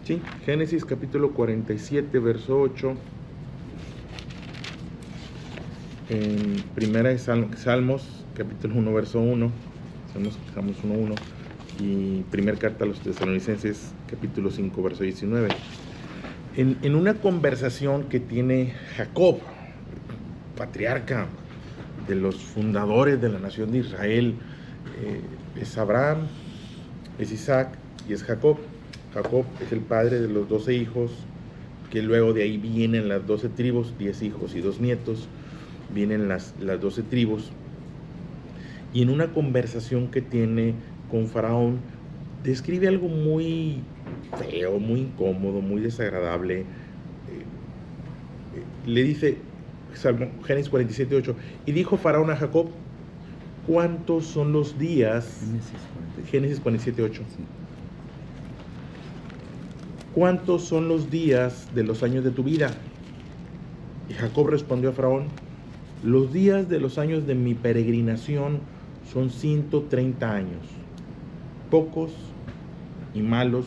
Sí, Génesis capítulo 47, verso 8. En primera de Salmos, capítulo 1, verso 1. Salmos 1, 1. Y primera carta a los Tesalonicenses, capítulo 5, verso 19. En una conversación que tiene Jacob, patriarca de los fundadores de la nación de Israel, es Abraham, es Isaac y es Jacob. Jacob es el padre de los 12 hijos, que luego de ahí vienen las 12 tribus, 10 hijos y 2 nietos, vienen las 12 tribus. Y en una conversación que tiene con Faraón, describe algo muy feo, muy incómodo, muy desagradable. Le dice, Génesis 47, 8, y dijo Faraón a Jacob, ¿cuántos son los días? Génesis 47, 8. Sí. ¿Cuántos son los días de los años de tu vida? Y Jacob respondió a Faraón, los días de los años de mi peregrinación son 130 años. Pocos y malos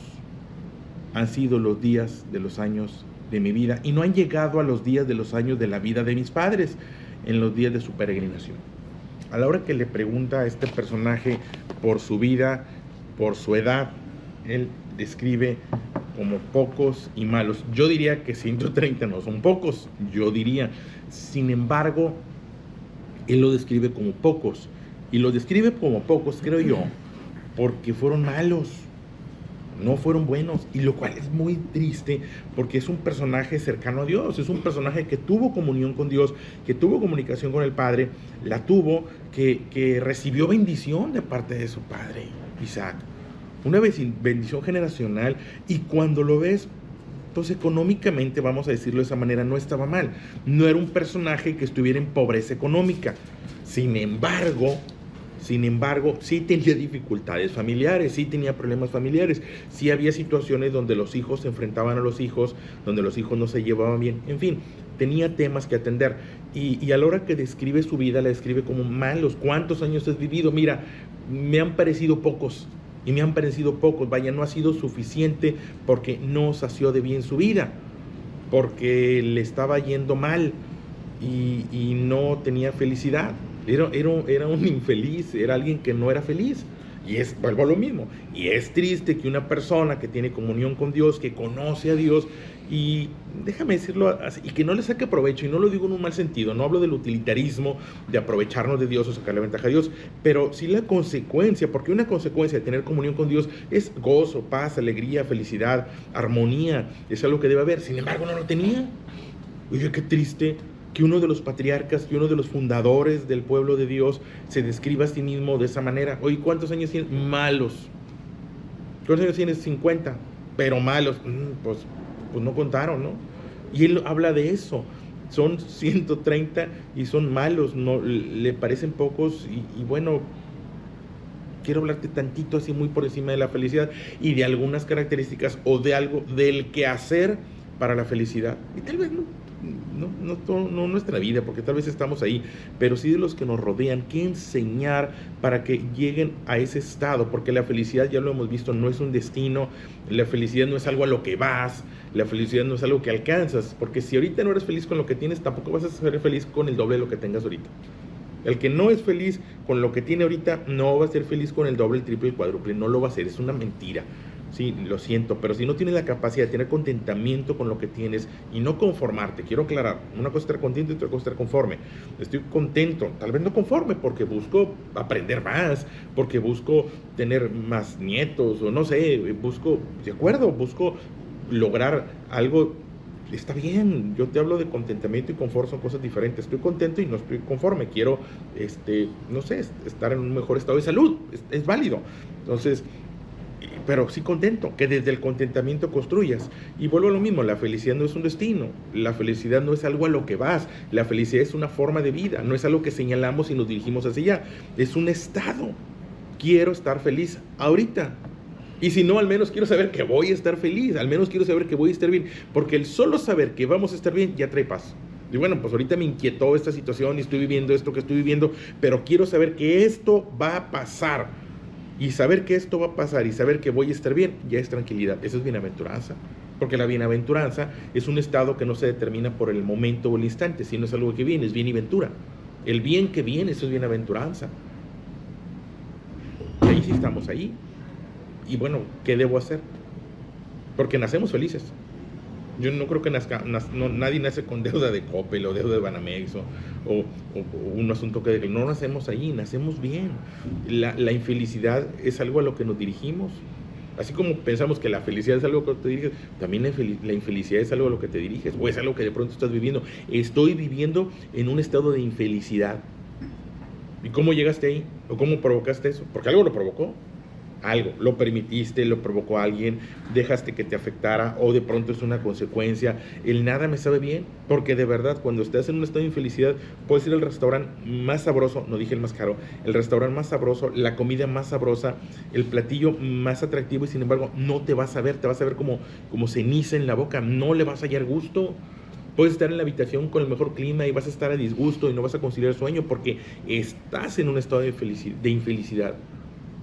han sido los días de los años de mi vida y no han llegado a los días de los años de la vida de mis padres en los días de su peregrinación. A la hora que le pregunta a este personaje por su vida, por su edad, él describe como pocos y malos. Yo diría que 130 no son pocos, yo diría. Sin embargo, él lo describe como pocos. Y lo describe como pocos, creo yo, porque fueron malos, no fueron buenos. Y lo cual es muy triste, porque es un personaje cercano a Dios, es un personaje que tuvo comunión con Dios, que tuvo comunicación con el Padre, la tuvo, que recibió bendición de parte de su padre, Isaac. Una bendición generacional, y cuando lo ves, pues económicamente, vamos a decirlo de esa manera, no estaba mal. No era un personaje que estuviera en pobreza económica. Sin embargo, sí tenía dificultades familiares, sí tenía problemas familiares, sí había situaciones donde los hijos se enfrentaban a los hijos, donde los hijos no se llevaban bien, en fin, tenía temas que atender. Y a la hora que describe su vida, la describe como malos. ¿Cuántos años has vivido? Mira, me han parecido pocos. Y me han parecido pocos, vaya, no ha sido suficiente porque no sació de bien su vida, porque le estaba yendo mal y no tenía felicidad. Era un infeliz, era alguien que no era feliz. Y vuelvo a lo mismo, y es triste que una persona que tiene comunión con Dios, que conoce a Dios, y déjame decirlo así, y que no le saque provecho, y no lo digo en un mal sentido, no hablo del utilitarismo, de aprovecharnos de Dios o sacarle ventaja a Dios, pero sí la consecuencia, porque una consecuencia de tener comunión con Dios es gozo, paz, alegría, felicidad, armonía, es algo que debe haber. Sin embargo, no lo tenía. Oye, qué triste que uno de los patriarcas, que uno de los fundadores del pueblo de Dios se describa a sí mismo de esa manera. Oye, ¿cuántos años tienes? Malos. ¿Cuántos años tienes? 50, pero malos. Pues no contaron, ¿no? Y él habla de eso. Son 130 y son malos, no le parecen pocos. Y bueno, quiero hablarte tantito así muy por encima de la felicidad y de algunas características o de algo del quehacer para la felicidad. Y tal vez no nuestra vida, porque tal vez estamos ahí, pero sí de los que nos rodean, que enseñar para que lleguen a ese estado, porque la felicidad, ya lo hemos visto, no es un destino, la felicidad no es algo a lo que vas, la felicidad no es algo que alcanzas, porque si ahorita no eres feliz con lo que tienes, tampoco vas a ser feliz con el doble de lo que tengas ahorita. El que no es feliz con lo que tiene ahorita, no va a ser feliz con el doble, el triple, el cuádruple, no lo va a hacer, es una mentira. Sí, lo siento, pero si no tienes la capacidad de tener contentamiento con lo que tienes y no conformarte, quiero aclarar, una cosa es estar contento y otra cosa es estar conforme. Estoy contento, tal vez no conforme, porque busco aprender más, porque busco tener más nietos, o no sé, busco lograr algo. Está bien, yo te hablo de contentamiento y confort, son cosas diferentes. Estoy contento y no estoy conforme, quiero, no sé, estar en un mejor estado de salud, es válido. Entonces, pero sí contento, que desde el contentamiento construyas. Y vuelvo a lo mismo, la felicidad no es un destino, la felicidad no es algo a lo que vas, la felicidad es una forma de vida, no es algo que señalamos y nos dirigimos hacia allá, es un estado. Quiero estar feliz ahorita. Y si no, al menos quiero saber que voy a estar feliz, al menos quiero saber que voy a estar bien, porque el solo saber que vamos a estar bien ya trae paz. Y bueno, pues ahorita me inquietó esta situación y estoy viviendo esto que estoy viviendo, pero quiero saber que esto va a pasar. Y saber que esto va a pasar y saber que voy a estar bien, ya es tranquilidad. Eso es bienaventuranza. Porque la bienaventuranza es un estado que no se determina por el momento o el instante, sino es algo que viene, es bien y ventura. El bien que viene, eso es bienaventuranza. Y ahí sí estamos ahí. Y bueno, ¿qué debo hacer? Porque nacemos felices. Yo no creo que nadie nace con deuda de Coppel o deuda de Banamex o un asunto que no nacemos ahí, nacemos bien. La infelicidad es algo a lo que nos dirigimos. Así como pensamos que la felicidad es algo que te diriges, también la infelicidad es algo a lo que te diriges, o es algo que de pronto estás viviendo. Estoy viviendo en un estado de infelicidad. ¿Y cómo llegaste ahí? ¿O cómo provocaste eso? Porque algo lo provocó. Algo, lo permitiste, lo provocó alguien, dejaste que te afectara, o de pronto es una consecuencia. El nada me sabe bien, porque de verdad cuando estás en un estado de infelicidad puedes ir al restaurante más sabroso, no dije el más caro, el restaurante más sabroso, la comida más sabrosa, el platillo más atractivo, y sin embargo no te vas a ver, te vas a ver como ceniza en la boca, no le vas a hallar gusto. Puedes estar en la habitación con el mejor clima y vas a estar a disgusto y no vas a conciliar el sueño porque estás en un estado de infelicidad.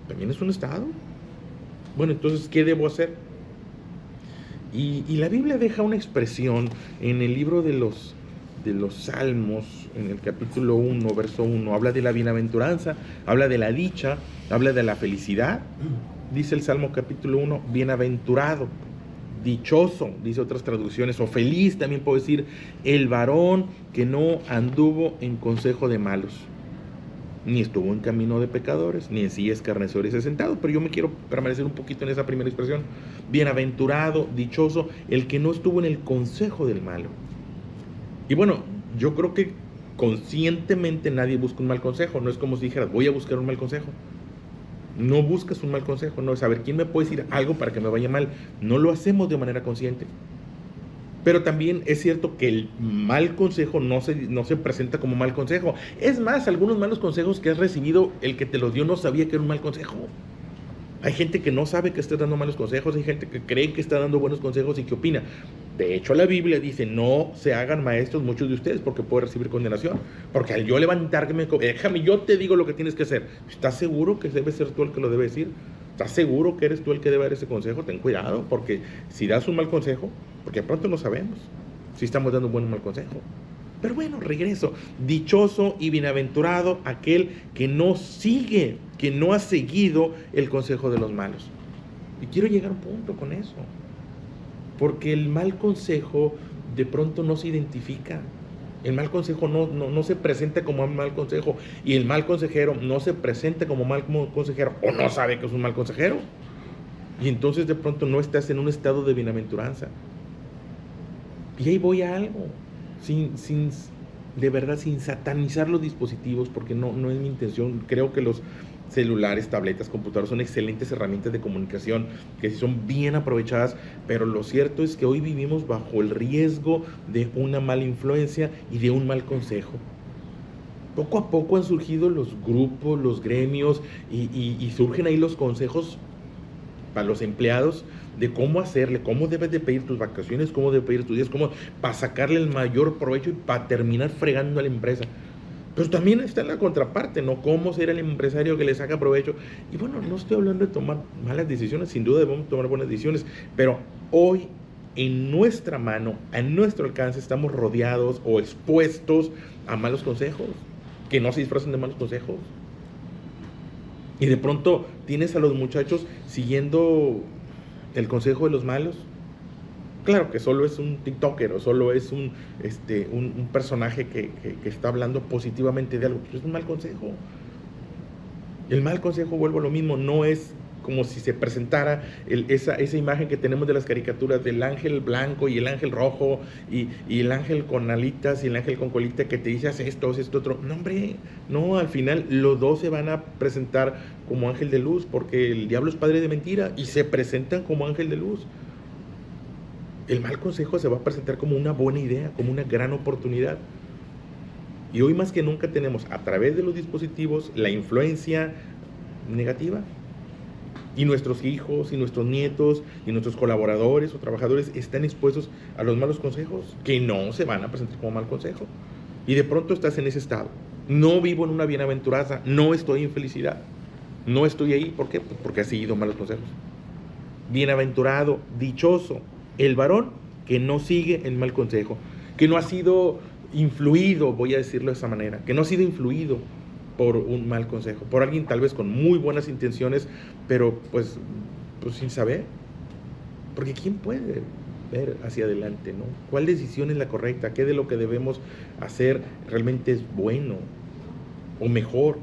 También es un estado. Bueno, entonces, ¿qué debo hacer? Y la Biblia deja una expresión en el libro de los Salmos, en el capítulo 1, verso 1, habla de la bienaventuranza, habla de la dicha, habla de la felicidad. Dice el Salmo capítulo 1, bienaventurado, dichoso, dice otras traducciones, o feliz también puedo decir, el varón que no anduvo en consejo de malos, ni estuvo en camino de pecadores, ni en sillas escarnecedores se sentado. Pero yo me quiero permanecer un poquito en esa primera expresión. Bienaventurado, dichoso, el que no estuvo en el consejo del malo. Y bueno, yo creo que conscientemente nadie busca un mal consejo. No es como si dijeras, voy a buscar un mal consejo. No buscas un mal consejo, no es saber quién me puede decir algo para que me vaya mal. No lo hacemos de manera consciente. Pero también es cierto que el mal consejo no se presenta como mal consejo. Es más, algunos malos consejos que has recibido, el que te los dio no sabía que era un mal consejo. Hay gente que no sabe que está dando malos consejos, hay gente que cree que está dando buenos consejos y que opina. De hecho, la Biblia dice, no se hagan maestros muchos de ustedes porque puede recibir condenación. Porque al yo levantarme, déjame, yo te digo lo que tienes que hacer. ¿Estás seguro que debe ser tú el que lo debe decir? ¿Estás seguro que eres tú el que debe dar ese consejo? Ten cuidado, porque si das un mal consejo, porque de pronto no sabemos si estamos dando un buen o mal consejo. Pero bueno, regreso. Dichoso y bienaventurado aquel que no sigue, que no ha seguido el consejo de los malos. Y quiero llegar a un punto con eso. Porque el mal consejo de pronto no se identifica. El mal consejo no se presenta como un mal consejo. Y el mal consejero no se presenta como mal consejero. O no sabe que es un mal consejero. Y entonces de pronto no estás en un estado de bienaventuranza. Y ahí voy a algo. De verdad, sin satanizar los dispositivos, porque no es mi intención. Creo que los celulares, tabletas, computadoras son excelentes herramientas de comunicación que sí son bien aprovechadas, pero lo cierto es que hoy vivimos bajo el riesgo de una mala influencia y de un mal consejo. Poco a poco han surgido los grupos, los gremios y surgen ahí los consejos para los empleados de cómo hacerle, cómo debes de pedir tus vacaciones, cómo debes pedir tus días, cómo para sacarle el mayor provecho y para terminar fregando a la empresa. Pero también está en la contraparte, ¿no? Cómo ser el empresario que le saca provecho. Y bueno, no estoy hablando de tomar malas decisiones, sin duda debemos tomar buenas decisiones, pero hoy en nuestra mano, a nuestro alcance, estamos rodeados o expuestos a malos consejos, que no se disfrazan de malos consejos. Y de pronto tienes a los muchachos siguiendo el consejo de los malos. Claro que solo es un TikToker o solo es un personaje que está hablando positivamente de algo, pero es un mal consejo. El mal consejo, vuelvo a lo mismo, no es como si se presentara esa imagen que tenemos de las caricaturas del ángel blanco y el ángel rojo y el ángel con alitas y el ángel con colita que te dice haz esto, otro. No, hombre, no, al final los dos se van a presentar como ángel de luz porque el diablo es padre de mentira y se presentan como ángel de luz. El mal consejo se va a presentar como una buena idea, como una gran oportunidad. Y hoy más que nunca tenemos a través de los dispositivos la influencia negativa. Y nuestros hijos y nuestros nietos y nuestros colaboradores o trabajadores están expuestos a los malos consejos que no se van a presentar como mal consejo. Y de pronto estás en ese estado. No vivo en una bienaventuranza, no estoy en felicidad. No estoy ahí, ¿por qué? Pues porque has seguido malos consejos. Bienaventurado, dichoso, el varón que no sigue el mal consejo, que no ha sido influido, voy a decirlo de esa manera, que no ha sido influido por un mal consejo, por alguien tal vez con muy buenas intenciones, pero pues sin saber. Porque ¿quién puede ver hacia adelante, no? ¿Cuál decisión es la correcta? ¿Qué de lo que debemos hacer realmente es bueno o mejor?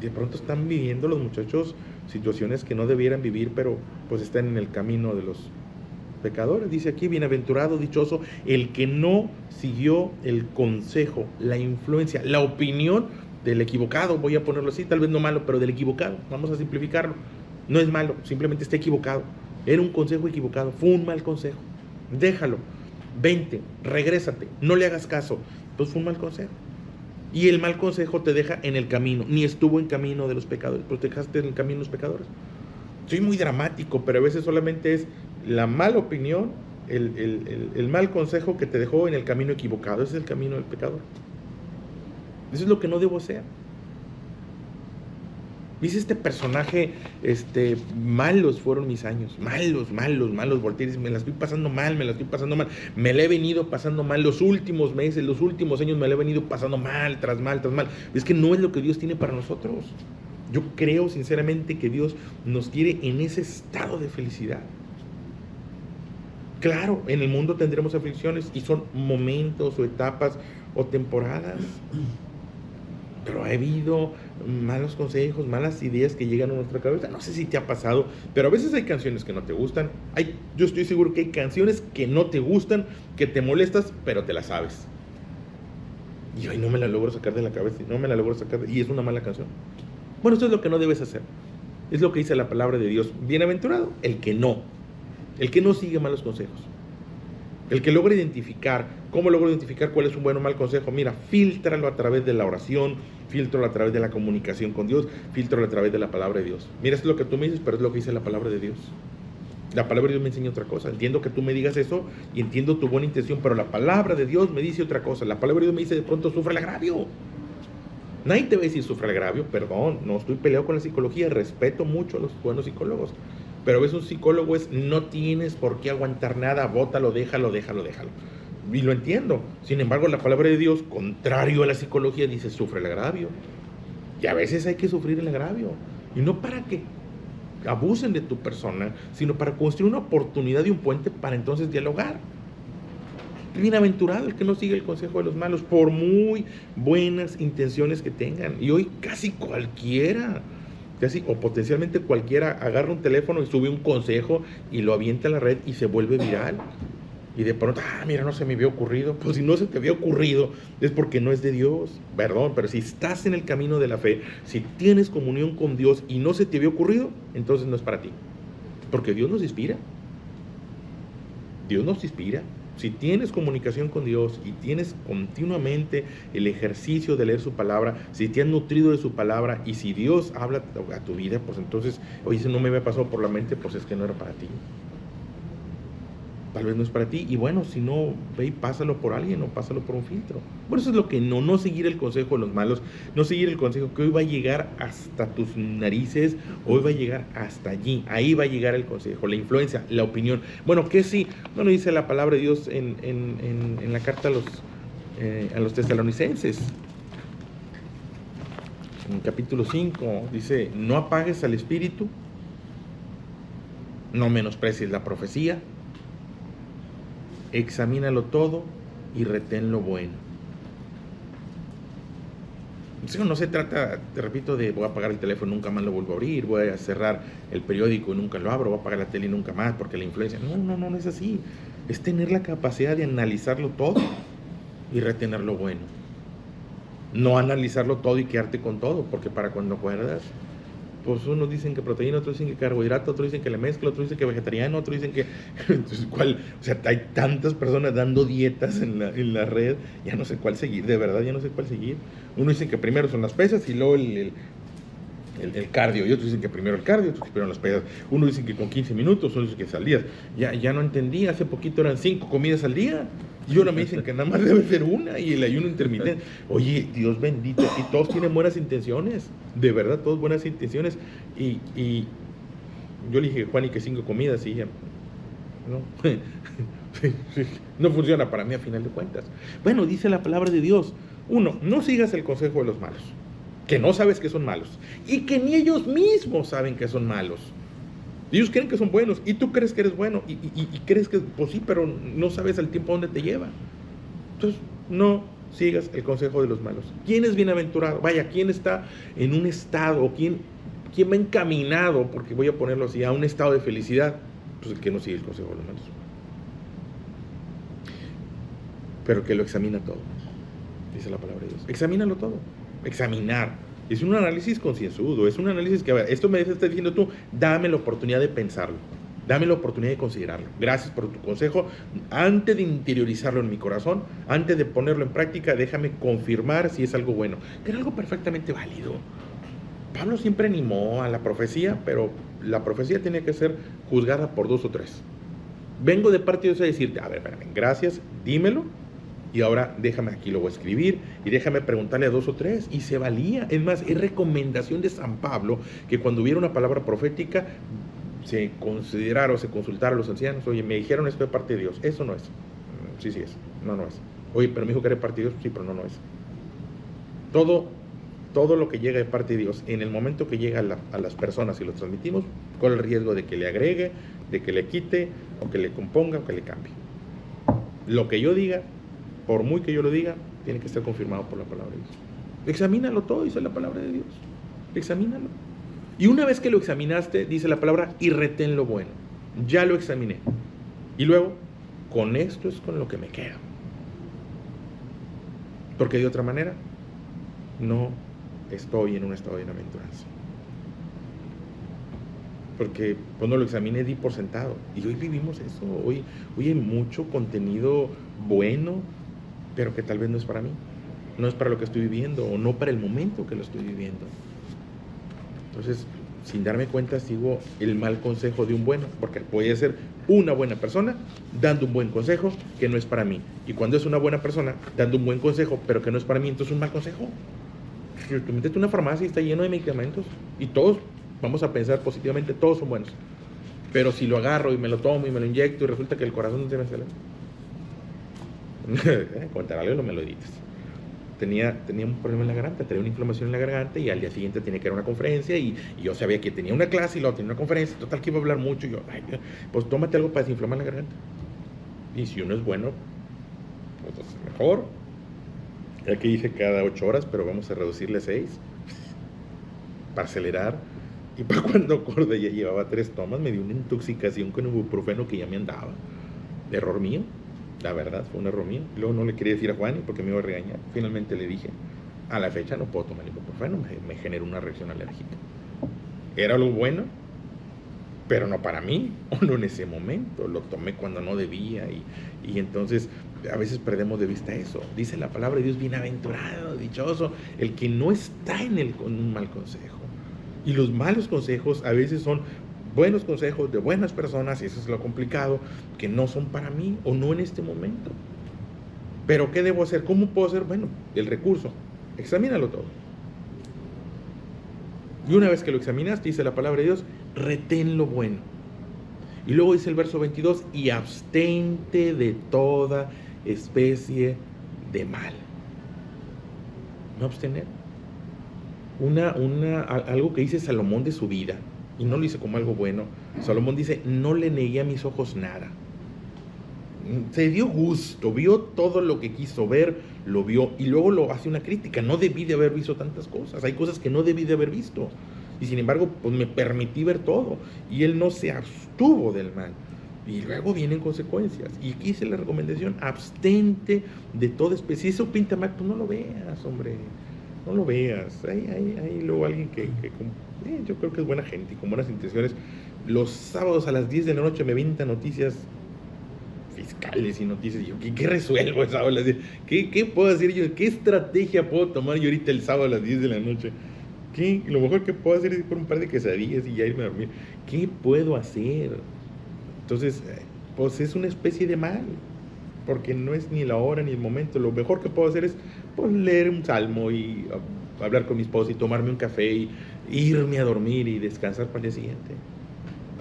De pronto están viviendo los muchachos situaciones que no debieran vivir, pero pues están en el camino de los pecadores. Dice aquí, bienaventurado, dichoso, el que no siguió el consejo, la influencia, la opinión del equivocado, voy a ponerlo así, tal vez no malo, pero del equivocado, vamos a simplificarlo. No es malo, simplemente está equivocado. Era un consejo equivocado, fue un mal consejo. Déjalo, vente, regrésate, no le hagas caso. Pues fue un mal consejo. Y el mal consejo te deja en el camino, ni estuvo en camino de los pecadores, pero te dejaste en el camino de los pecadores. Soy muy dramático, pero a veces solamente es la mala opinión, el mal consejo que te dejó en el camino equivocado. Ese es el camino del pecador. Eso es lo que no debo hacer. Dice este personaje, malos fueron mis años, malos, volteé y dice, me la estoy pasando mal, me la he venido pasando mal los últimos meses, los últimos años me la he venido pasando mal, tras mal. Es que no es lo que Dios tiene para nosotros. Yo creo sinceramente que Dios nos quiere en ese estado de felicidad. Claro, en el mundo tendremos aflicciones y son momentos o etapas o temporadas. Pero ha habido malos consejos, malas ideas que llegan a nuestra cabeza. No sé si te ha pasado, pero a veces hay canciones que no te gustan. Yo estoy seguro que hay canciones que no te gustan, que te molestas, pero te las sabes. Y hoy no me la logro sacar de la cabeza, y es una mala canción. Bueno, esto es lo que no debes hacer. Es lo que dice la palabra de Dios. Bienaventurado el que no sigue malos consejos. El que logra identificar, ¿cómo logro identificar cuál es un buen o mal consejo? Mira, fíltralo a través de la oración, fíltralo a través de la comunicación con Dios, fíltralo a través de la palabra de Dios. Mira, esto es lo que tú me dices, pero es lo que dice la palabra de Dios. La palabra de Dios me enseña otra cosa. Entiendo que tú me digas eso y entiendo tu buena intención, pero la palabra de Dios me dice otra cosa. La palabra de Dios me dice, de pronto sufre el agravio. Nadie te va a decir sufre el agravio, perdón, no estoy peleado con la psicología, respeto mucho a los buenos psicólogos. Pero a veces un psicólogo no tienes por qué aguantar nada, bótalo, déjalo. Y lo entiendo. Sin embargo, la palabra de Dios, contrario a la psicología, dice sufre el agravio. Y a veces hay que sufrir el agravio. Y no para que abusen de tu persona, sino para construir una oportunidad y un puente para entonces dialogar. Bienaventurado el que no sigue el consejo de los malos, por muy buenas intenciones que tengan. Y hoy casi cualquiera, o potencialmente cualquiera, agarra un teléfono y sube un consejo y lo avienta a la red y se vuelve viral. Y de pronto, mira, no se me había ocurrido. Pues si no se te había ocurrido, es porque no es de Dios. Perdón, pero si estás en el camino de la fe, si tienes comunión con Dios y no se te había ocurrido, entonces no es para ti. Porque Dios nos inspira. Dios nos inspira. Si tienes comunicación con Dios y tienes continuamente el ejercicio de leer su palabra, si te has nutrido de su palabra y si Dios habla a tu vida, pues entonces, oye, eso no me había pasado por la mente, pues es que no era para ti. Tal vez no es para ti, y bueno, si no, ve y pásalo por alguien o pásalo por un filtro. Bueno, eso es lo que no seguir el consejo de los malos, no seguir el consejo que hoy va a llegar hasta tus narices, hoy va a llegar hasta allí, ahí va a llegar el consejo, la influencia, la opinión. Bueno, que sí, bueno, dice la palabra de Dios en la carta a los tesalonicenses, en capítulo 5, dice, no apagues al espíritu, no menosprecies la profecía, examínalo todo y retén lo bueno. No se trata, te repito, de voy a apagar el teléfono y nunca más lo vuelvo a abrir, voy a cerrar el periódico y nunca lo abro, voy a apagar la tele y nunca más porque la influencia. No es así. Es tener la capacidad de analizarlo todo y retener lo bueno. No analizarlo todo y quedarte con todo, porque para cuando acuerdas, pues unos dicen que proteína, otros dicen que carbohidrato, otros dicen que la mezcla, otros dicen que vegetariano, otros dicen que... Entonces, o sea, hay tantas personas dando dietas en la red, ya no sé cuál seguir, de verdad ya no sé cuál seguir. Uno dicen que primero son las pesas y luego el cardio, y otros dicen que primero el cardio, otros que primero las pesas. Uno dicen que con 15 minutos, otros dicen que al día. Ya no entendí, hace poquito eran 5 comidas al día, Y ahora me dicen que nada más debe ser una y el ayuno intermitente. Oye, Dios bendito, y todos tienen buenas intenciones, de verdad, todos buenas intenciones. Y yo le dije, Juan, y que 5 comidas, y ella, no, no funciona para mí a final de cuentas. Bueno, dice la palabra de Dios, uno, no sigas el consejo de los malos, que no sabes que son malos, y que ni ellos mismos saben que son malos. Ellos creen que son buenos, y tú crees que eres bueno, y crees que, pues sí, pero no sabes al tiempo dónde te lleva. Entonces, no sigas el consejo de los malos. ¿Quién es bienaventurado? Vaya, ¿quién está en un estado, quién va encaminado, porque voy a ponerlo así, a un estado de felicidad? Pues el que no sigue el consejo de los malos. Pero que lo examina todo, dice la palabra de Dios. Examínalo todo. Examinar. Es un análisis concienzudo, es un análisis que, a ver, esto me está diciendo tú, dame la oportunidad de pensarlo, dame la oportunidad de considerarlo. Gracias por tu consejo. Antes de interiorizarlo en mi corazón, antes de ponerlo en práctica, déjame confirmar si es algo bueno, que era algo perfectamente válido. Pablo siempre animó a la profecía, pero la profecía tiene que ser juzgada por 2 o 3. Vengo de parte de Dios a decirte, a ver, espérame, gracias, dímelo. Y ahora déjame aquí, lo voy a escribir y déjame preguntarle a 2 o 3. Y se valía. Es más, es recomendación de San Pablo que cuando hubiera una palabra profética se considerara o se consultara a los ancianos. Oye, me dijeron esto de parte de Dios. Eso no es. Sí es. No es. Oye, pero me dijo que era de parte de Dios. Sí, pero no es. Todo lo que llega de parte de Dios, en el momento que llega a las personas y lo transmitimos, con el riesgo de que le agregue, de que le quite, o que le componga, o que le cambie. Lo que yo diga, por muy que yo lo diga, tiene que estar confirmado por la palabra de Dios. Examínalo todo, dice la palabra de Dios. Examínalo. Y una vez que lo examinaste, dice la palabra, y retén lo bueno. Ya lo examiné. Y luego, con esto es con lo que me quedo. Porque de otra manera, no estoy en un estado de bienaventuranza. Porque cuando lo examiné di por sentado. Y hoy vivimos eso. Hoy hay mucho contenido bueno, pero que tal vez no es para mí, no es para lo que estoy viviendo, o no para el momento que lo estoy viviendo. Entonces, sin darme cuenta, sigo el mal consejo de un bueno, porque puede ser una buena persona dando un buen consejo que no es para mí. Y cuando es una buena persona dando un buen consejo, pero que no es para mí, entonces es un mal consejo. Tú métete a una farmacia y está lleno de medicamentos, y todos, vamos a pensar positivamente, todos son buenos. Pero si lo agarro y me lo tomo y me lo inyecto y resulta que el corazón no se me sale, contar algo, me lo edites. Tenía un problema en la garganta, tenía una inflamación en la garganta, y al día siguiente tenía que ir a una conferencia, y yo sabía que tenía una clase y luego tenía una conferencia, total que iba a hablar mucho, y yo, pues tómate algo para desinflamar la garganta. Y si uno es bueno, pues es mejor. Ya que dije cada 8 horas, pero vamos a reducirle a 6 para acelerar. Y para cuando acordé ya llevaba 3 tomas, me dio una intoxicación con ibuprofeno que ya me andaba. Error mío. La verdad, fue un error mío. Luego no le quería decir a Juan porque me iba a regañar. Finalmente le dije, a la fecha no puedo tomar ibuprofeno, me generó una reacción alérgica. Era algo bueno, pero no para mí, o no en ese momento. Lo tomé cuando no debía, y entonces a veces perdemos de vista eso. Dice la palabra de Dios, bienaventurado, dichoso, el que no está con un mal consejo. Y los malos consejos a veces son buenos consejos de buenas personas, y eso es lo complicado, que no son para mí o no en este momento. Pero ¿qué debo hacer? ¿Cómo puedo hacer? Bueno, el recurso, examínalo todo. Y una vez que lo examinaste, dice la palabra de Dios, retén lo bueno. Y luego dice el verso 22, y abstente de toda especie de mal. No abstener. Algo que dice Salomón de su vida, y no lo dice como algo bueno. Salomón dice, no le negué a mis ojos nada. Se dio gusto, vio todo lo que quiso ver, lo vio, y luego lo hace una crítica. No debí de haber visto tantas cosas, hay cosas que no debí de haber visto, y sin embargo, pues me permití ver todo, y él no se abstuvo del mal. Y luego vienen consecuencias. Y aquí hice la recomendación, abstente de toda especie. Si eso pinta mal, pues no lo veas, hombre. No lo veas. Hay luego alguien que yo creo que es buena gente y con buenas intenciones. Los sábados a las 10 de la noche me avientan noticias fiscales y noticias. Y yo, ¿qué resuelvo el sábado a las 10? ¿Qué puedo hacer yo? ¿Qué estrategia puedo tomar yo ahorita el sábado a las 10 de la noche? Lo mejor que puedo hacer es ir por un par de quesadillas y ya irme a dormir. ¿Qué puedo hacer? Entonces, pues es una especie de mal. porque no es ni la hora ni el momento. Lo mejor que puedo hacer es pues, leer un salmo y hablar con mi esposa y tomarme un café y irme a dormir y descansar para el día siguiente.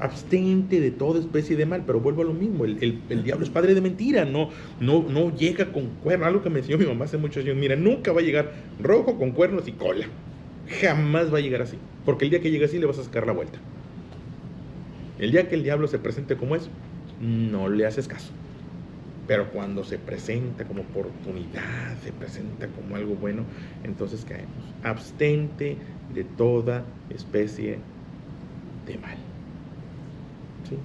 Abstente de toda especie de mal, pero vuelvo a lo mismo, el diablo es padre de mentira, no llega con cuernos, algo que me enseñó mi mamá hace muchos años, mira, nunca va a llegar rojo con cuernos y cola, jamás va a llegar así, porque el día que llegue así le vas a sacar la vuelta. El día que el diablo se presente como es, no le haces caso. Pero cuando se presenta como oportunidad, se presenta como algo bueno, entonces caemos. Abstente de toda especie de mal. ¿Sí?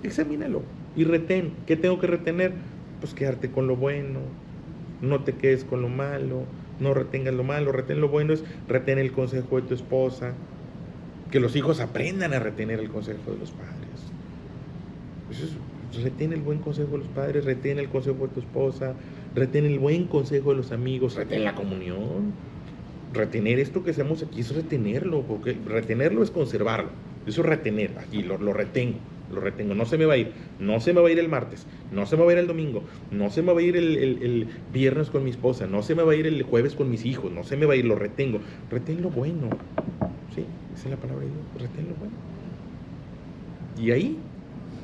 Examínalo y retén. ¿Qué tengo que retener? Pues quedarte con lo bueno, no te quedes con lo malo, no retengas lo malo, retén lo bueno, es retén el consejo de tu esposa, que los hijos aprendan a retener el consejo de los padres. Eso es, retén el buen consejo de los padres, retén el consejo de tu esposa, retén el buen consejo de los amigos, retén la comunión. Retener esto que hacemos aquí es retenerlo, porque retenerlo es conservarlo. Eso es retener, aquí lo retengo, no se me va a ir, no se me va a ir el martes, no se me va a ir el domingo, no se me va a ir el viernes con mi esposa, no se me va a ir el jueves con mis hijos, no se me va a ir, lo retengo. Retén lo bueno, sí, esa es la palabra de Dios, retén lo bueno. Y ahí,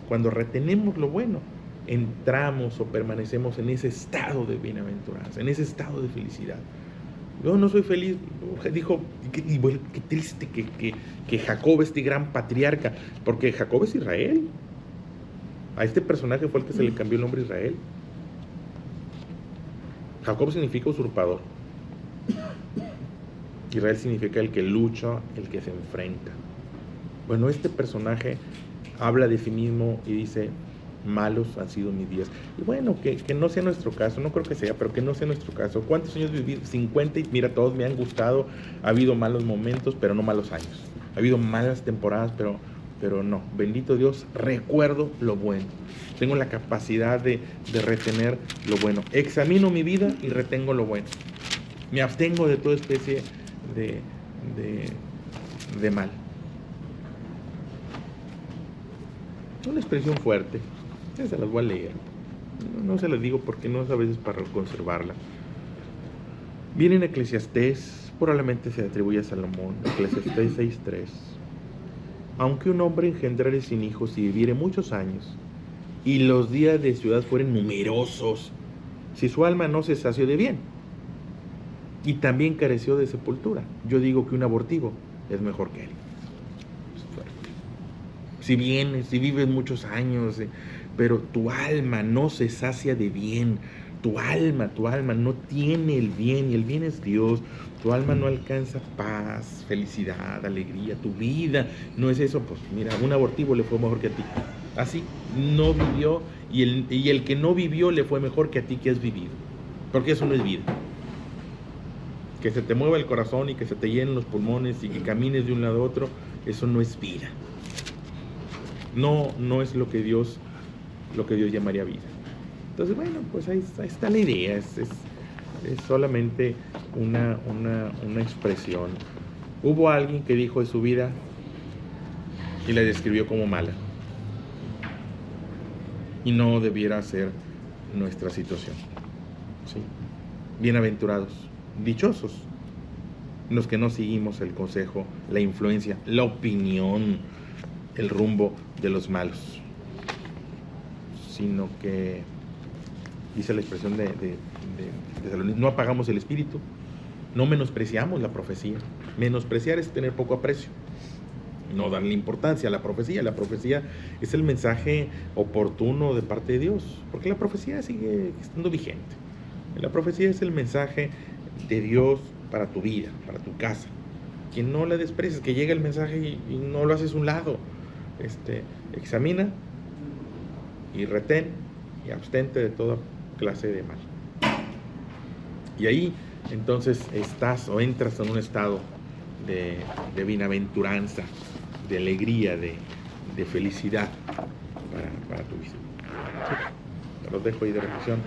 cuando retenemos lo bueno, entramos o permanecemos en ese estado de bienaventuranza, en ese estado de felicidad. Yo no soy feliz, dijo, qué triste que Jacob, este gran patriarca, porque Jacob es Israel. A este personaje fue el que se le cambió el nombre a Israel. Jacob significa usurpador. Israel significa el que lucha, el que se enfrenta. Bueno, este personaje habla de sí mismo y dice, malos han sido mis días. Y bueno, que no sea nuestro caso, no creo que sea, pero que no sea nuestro caso. ¿Cuántos años viví? 50 y mira, todos me han gustado. Ha habido malos momentos, pero no malos años. Ha habido malas temporadas, pero no. Bendito Dios, recuerdo lo bueno. Tengo la capacidad de retener lo bueno. Examino mi vida y retengo lo bueno. Me abstengo de toda especie de mal. Una expresión fuerte. Se las voy a leer. No se las digo porque no es a veces para conservarla. Viene en Eclesiastés, probablemente se atribuye a Salomón, Eclesiastés 6:3. Aunque un hombre engendrare sin hijos y viviere muchos años, y los días de ciudad fueren numerosos, si su alma no se sació de bien, y también careció de sepultura, yo digo que un abortivo es mejor que él. Es fuerte. Si vives muchos años, pero tu alma no se sacia de bien, tu alma no tiene el bien, y el bien es Dios, tu alma no alcanza paz, felicidad, alegría, tu vida no es eso, pues mira, un abortivo le fue mejor que a ti, así, no vivió, y el que no vivió le fue mejor que a ti que has vivido, porque eso no es vida. Que se te mueva el corazón y que se te llenen los pulmones y que camines de un lado a otro, eso no es vida. No es lo que Dios llamaría vida. Entonces, bueno, pues ahí está la idea. Es solamente una expresión. Hubo alguien que dijo de su vida y la describió como mala. Y no debiera ser nuestra situación. ¿Sí? Bienaventurados, dichosos, los que no seguimos el consejo, la influencia, la opinión, el rumbo de los malos, sino que, dice la expresión de no apagamos el espíritu, no menospreciamos la profecía. Menospreciar es tener poco aprecio, no darle importancia a la profecía. La profecía es el mensaje oportuno de parte de Dios, porque la profecía sigue estando vigente. La profecía es el mensaje de Dios para tu vida, para tu casa. Que no la desprecies, que llega el mensaje y no lo haces a un lado. Examina y retén y abstente de toda clase de mal. Y ahí entonces estás o entras en un estado de bienaventuranza, de alegría, de felicidad para tu vida. Te los dejo ahí de reflexión.